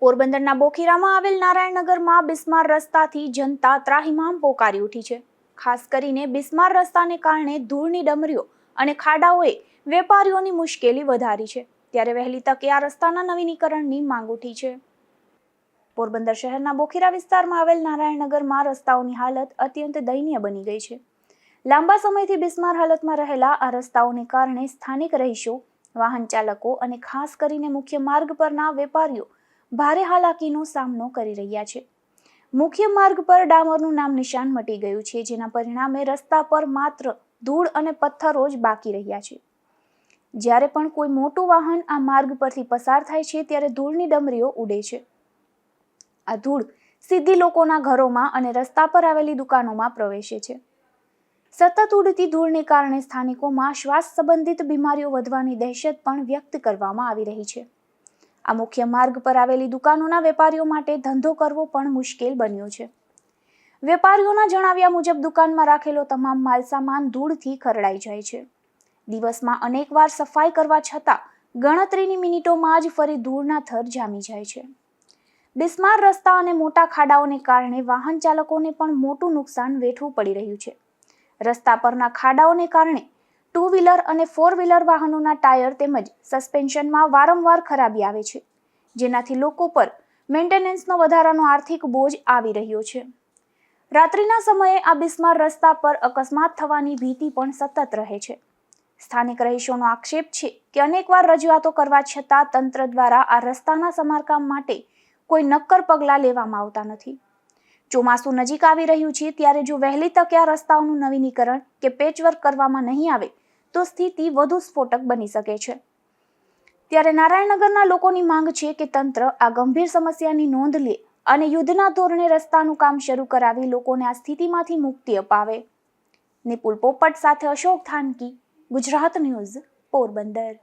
પોરબંદરના બોખીરામાં આવેલ નારાયણનગરમાં બિસ્માર રસ્તાથી જનતા ત્રાહિમામ પોકારી ઉઠી છે। ખાસ કરીને બિસ્માર રસ્તાને કારણે ધૂળની ડમરીઓ અને ખાડાઓએ વેપારીઓની મુશ્કેલી વધારી છે, ત્યારે વહેલી તકે આ રસ્તાના નવીનીકરણની માંગ ઉઠી છે। પોરબંદર શહેરના બોખીરા વિસ્તારમાં આવેલ નારાયણનગરમાં રસ્તાઓની હાલત અત્યંત દયનીય બની ગઈ છે। લાંબા સમયથી બિસ્માર હાલતમાં રહેલા આ રસ્તાઓને કારણે સ્થાનિક રહીશો, વાહન ચાલકો અને ખાસ કરીને મુખ્ય માર્ગ પરના વેપારીઓ ભારે હાલાકીનો સામનો કરી રહ્યા છે। મુખ્ય માર્ગ પર ડામરનું નામ નિશાન મટી ગયું છે, જેના પરિણામે રસ્તા પર માત્ર ધૂળ અને પથ્થરો જ બાકી રહ્યા છે। જ્યારે પણ કોઈ મોટું વાહન આ માર્ગ પરથી પસાર થાય છે, ત્યારે ધૂળની ડમરીઓ ઉડે છે। આ ધૂળ સીધી લોકોના ઘરોમાં અને રસ્તા પર આવેલી દુકાનોમાં પ્રવેશે છે। સતત ઉડતી ધૂળને કારણે સ્થાનિકોમાં શ્વાસ સંબંધિત બીમારીઓ વધવાની દહેશત પણ વ્યક્ત કરવામાં આવી રહી છે। આ મુખ્ય માર્ગ પર આવેલી દુકાનોના વેપારીઓ માટે ધંધો કરવો પણ મુશ્કેલ બન્યો છે। વેપારીઓના જણાવ્યા મુજબ દુકાનમાં રાખેલો તમામ માલસામાન ધૂળથી ખરડાઈ જાય છે। દિવસમાં અનેકવાર સફાઈ કરવા છતાં ગણતરીની મિનિટોમાં જ ફરી ધૂળના થર જામી જાય છે। બિસ્માર રસ્તા અને મોટા ખાડાઓને કારણે વાહન ચાલકોને પણ મોટું નુકસાન વેઠવું પડી રહ્યું છે। રસ્તા પરના ખાડાઓને કારણે 2 વ્હીલર અને 4 વ્હીલર વાહનોના ટાયર તેમજ સસ્પેન્શનમાં વારંવાર ખરાબી આવે છે, જેનાથી લોકો પર મેન્ટેનન્સનો વધારાનો આર્થિક બોજ આવી રહ્યો છે। રાત્રિના સમયે આ બિસ્માર રસ્તા પર અકસ્માત થવાની ભીતિ પણ સતત રહે છે। સ્થાનિક રહીશોનો આક્ષેપ છે કે અનેકવાર રજૂઆતો કરવા છતાં તંત્ર દ્વારા આ રસ્તાના સમારકામ માટે કોઈ નક્કર પગલાં લેવામાં આવતા નથી। ચોમાસું નજીક આવી રહ્યું છે, ત્યારે જો વહેલી તકે આ રસ્તાઓનું નવીનીકરણ કે પેચવર્ક કરવામાં નહીં આવે તો સ્થિતિ વધુ સ્ફોટક બની શકે છે। ત્યારે નારાયણનગરના લોકોની માંગ છે કે તંત્ર આ ગંભીર સમસ્યાની નોંધ લે અને યુદ્ધના ધોરણે રસ્તાનું કામ શરૂ કરાવી લોકોને આ સ્થિતિમાંથી મુક્તિ અપાવે। નિપુલ પોપટ સાથે અશોક થાનકી, ગુજરાત ન્યૂઝ, પોરબંદર।